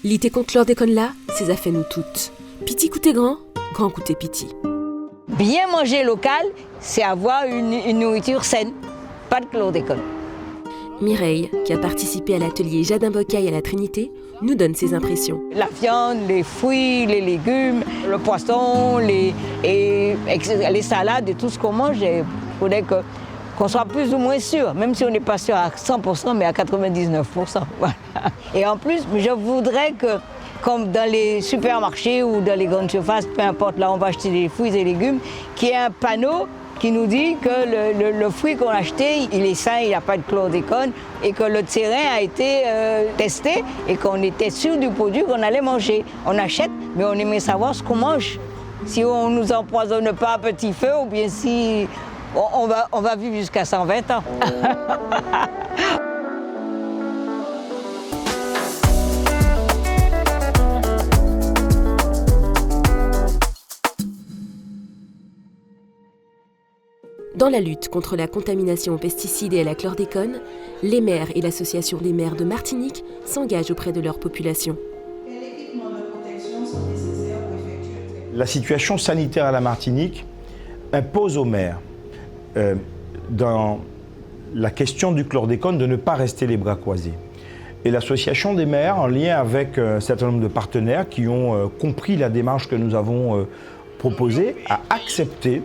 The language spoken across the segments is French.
Lutter contre le chlordécone là, c'est à fait nous toutes. Petit coûté grand, grand coûté petit. Bien manger local, c'est avoir une nourriture saine, pas de chlordécone. Mireille, qui a participé à l'atelier Jardin Bocaille à la Trinité, nous donne ses impressions. La viande, les fruits, les légumes, le poisson, les salades et tout ce qu'on mange, il faudrait qu'on soit plus ou moins sûr, même si on n'est pas sûr à 100%, mais à 99%. Voilà. Et en plus, je voudrais que, comme dans les supermarchés ou dans les grandes surfaces, peu importe, là on va acheter des fruits et légumes, qu'il y ait un panneau qui nous dit que le fruit qu'on a acheté, il est sain, il n'y a pas de chlordécone, et que le terrain a été testé et qu'on était sûr du produit qu'on allait manger. On achète, mais on aimerait savoir ce qu'on mange. Si on ne nous empoisonne pas à petit feu, ou bien si on va vivre jusqu'à 120 ans. Dans la lutte contre la contamination aux pesticides et à la chlordécone, les maires et l'Association des maires de Martinique s'engagent auprès de leur population. La situation sanitaire à la Martinique impose aux maires, dans la question du chlordécone, de ne pas rester les bras croisés. Et l'Association des maires, en lien avec un certain nombre de partenaires qui ont compris la démarche que nous avons proposée, a accepté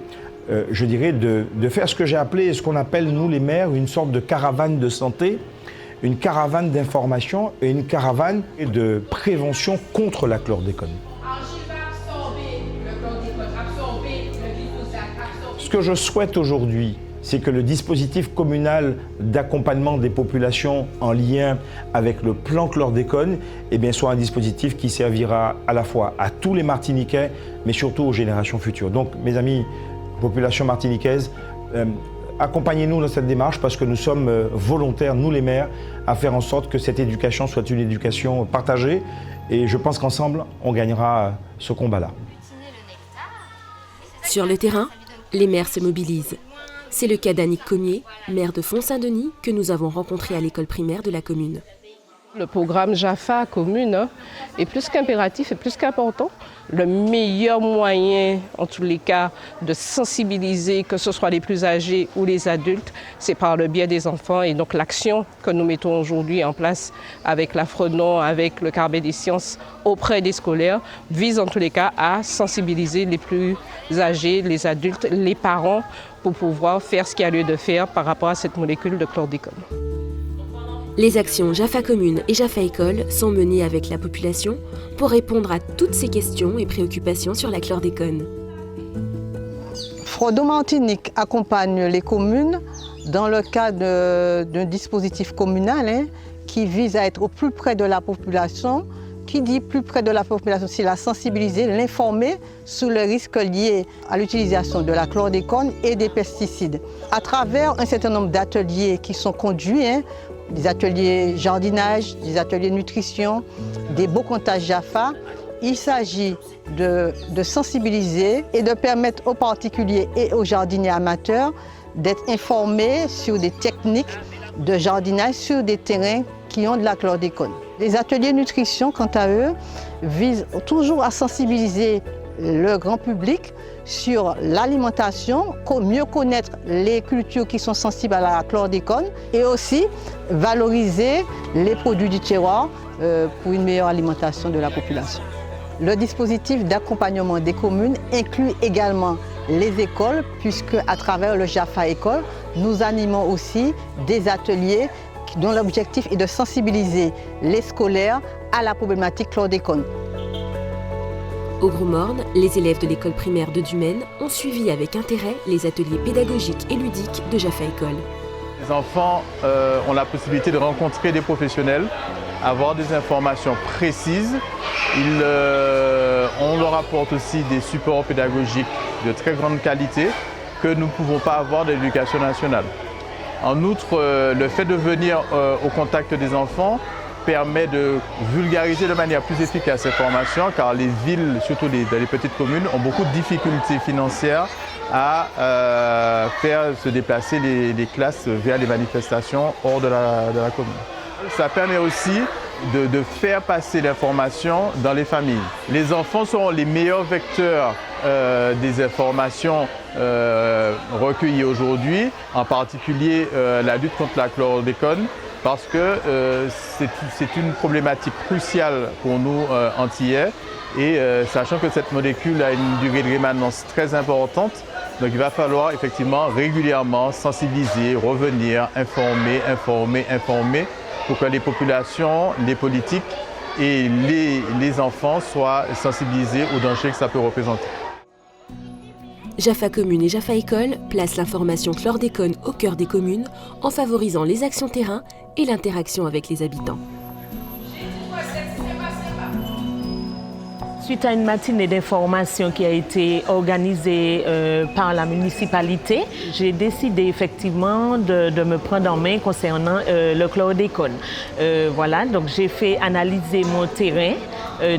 je dirais, de faire ce que j'ai appelé, ce qu'on appelle, nous les maires, une sorte de caravane de santé, une caravane d'information et une caravane de prévention contre la chlordécone. Ce que je souhaite aujourd'hui, c'est que le dispositif communal d'accompagnement des populations en lien avec le plan chlordécone soit un dispositif qui servira à la fois à tous les Martiniquais, mais surtout aux générations futures. Donc, mes amis, population martiniquaise, accompagnez-nous dans cette démarche parce que nous sommes volontaires, nous les maires, à faire en sorte que cette éducation soit une éducation partagée et je pense qu'ensemble, on gagnera ce combat-là. Sur le terrain, les maires se mobilisent. C'est le cas d'Annick Commier, maire de Font-Saint-Denis, que nous avons rencontré à l'école primaire de la commune. Le programme JAFA commune est plus qu'impératif et plus qu'important. Le meilleur moyen, en tous les cas, de sensibiliser, que ce soit les plus âgés ou les adultes, c'est par le biais des enfants. Et donc l'action que nous mettons aujourd'hui en place avec l'Afrenon, avec le Carnet des sciences auprès des scolaires, vise en tous les cas à sensibiliser les plus âgés, les adultes, les parents, pour pouvoir faire ce qu'il y a lieu de faire par rapport à cette molécule de chlordécone. Les actions JAFA Commune et JAFA École sont menées avec la population pour répondre à toutes ces questions et préoccupations sur la chlordécone. Frodo Martinique accompagne les communes dans le cadre d'un dispositif communal qui vise à être au plus près de la population. Qui dit plus près de la population, c'est la sensibiliser, l'informer sur les risques liés à l'utilisation de la chlordécone et des pesticides. À travers un certain nombre d'ateliers qui sont conduits, des ateliers jardinage, des ateliers nutrition, des beaux comptages JAFA, il s'agit de sensibiliser et de permettre aux particuliers et aux jardiniers amateurs d'être informés sur des techniques de jardinage sur des terrains qui ont de la chlordécone. Les ateliers nutrition, quant à eux, visent toujours à sensibiliser le grand public sur l'alimentation, mieux connaître les cultures qui sont sensibles à la chlordécone et aussi valoriser les produits du terroir pour une meilleure alimentation de la population. Le dispositif d'accompagnement des communes inclut également les écoles, puisque à travers le JAFA École, nous animons aussi des ateliers dont l'objectif est de sensibiliser les scolaires à la problématique chlordécone. Au Gros Morne, les élèves de l'école primaire de Dumaine ont suivi avec intérêt les ateliers pédagogiques et ludiques de JAFA École. Les enfants ont la possibilité de rencontrer des professionnels, avoir des informations précises. On leur apporte aussi des supports pédagogiques de très grande qualité que nous ne pouvons pas avoir de l'éducation nationale. En outre, le fait de venir au contact des enfants permet de vulgariser de manière plus efficace ces formations, car les villes, surtout dans les petites communes, ont beaucoup de difficultés financières à faire se déplacer les classes vers les manifestations hors de la commune. Ça permet aussi de faire passer l'information dans les familles. Les enfants seront les meilleurs vecteurs des informations recueillies aujourd'hui, en particulier la lutte contre la chlordécone, parce que c'est une problématique cruciale pour nous Antillais, et sachant que cette molécule a une durée de rémanence très importante, donc il va falloir effectivement régulièrement sensibiliser, revenir, informer, pour que les populations, les politiques et les enfants soient sensibilisés aux dangers que ça peut représenter. Jaffa Commune et Jaffa École placent l'information chlordécone au cœur des communes en favorisant les actions terrain et l'interaction avec les habitants. Suite à une matinée d'information qui a été organisée par la municipalité, j'ai décidé effectivement de me prendre en main concernant le chlordécone. Voilà, donc j'ai fait analyser mon terrain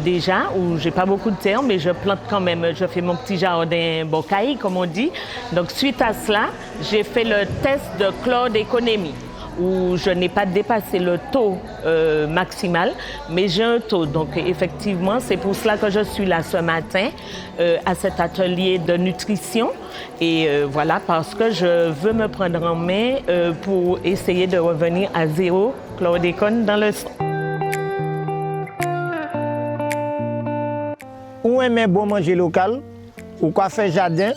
déjà, où j'ai pas beaucoup de terre, mais je plante quand même, je fais mon petit jardin bocaille, comme on dit. Donc suite à cela, j'ai fait le test de chlordéconémie, où je n'ai pas dépassé le taux maximal, mais j'ai un taux. Donc effectivement, c'est pour cela que je suis là ce matin à cet atelier de nutrition. Et voilà, parce que je veux me prendre en main pour essayer de revenir à zéro chlordécone dans le sang. Ou aimer bon manger local, ou quoi faire jardin,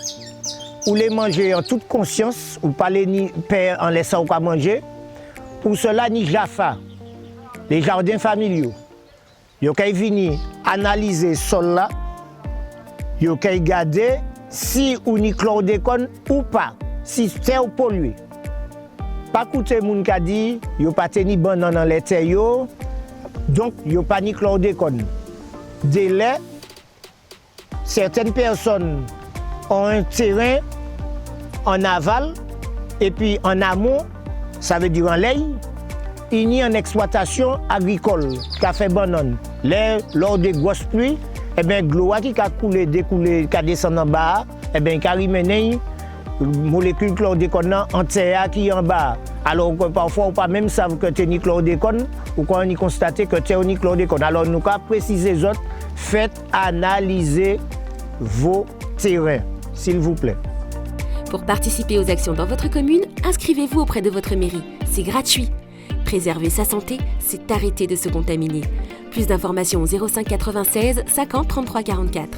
ou les manger en toute conscience, ou pas les ni père en laissant quoi manger. Pour cela, ni Jaffa, les jardins familiaux, ils peuvent venir analyser le sol là, ils peuvent regarder si ou ni chlordécone ou pas, si c'est pollué. Pas écouter les gens qui disent qu'ils n'ont pas de banane dans les terres, donc ils n'ont pas de chlordécone. Délai, certaines personnes ont un terrain en aval et puis en amont, ça veut dire en l'ail, il y a une exploitation agricole qui a fait banane. Lors des grosses pluies, eh bien, l'eau qui a coulé, découlé, qui a descendu en bas, eh bien, qui a ramené molécule chlordécone en terre qui est en bas. Alors que parfois, on ne peut pas même savoir que tu es ni chlordécone ou qu'on a constaté que tu es ni chlordécone. Alors, nous avons précisé les autres, faites analyser vos terrains, s'il vous plaît. Pour participer aux actions dans votre commune, inscrivez-vous auprès de votre mairie. C'est gratuit. Préserver sa santé, c'est arrêter de se contaminer. Plus d'informations au 05 96 50 33 44.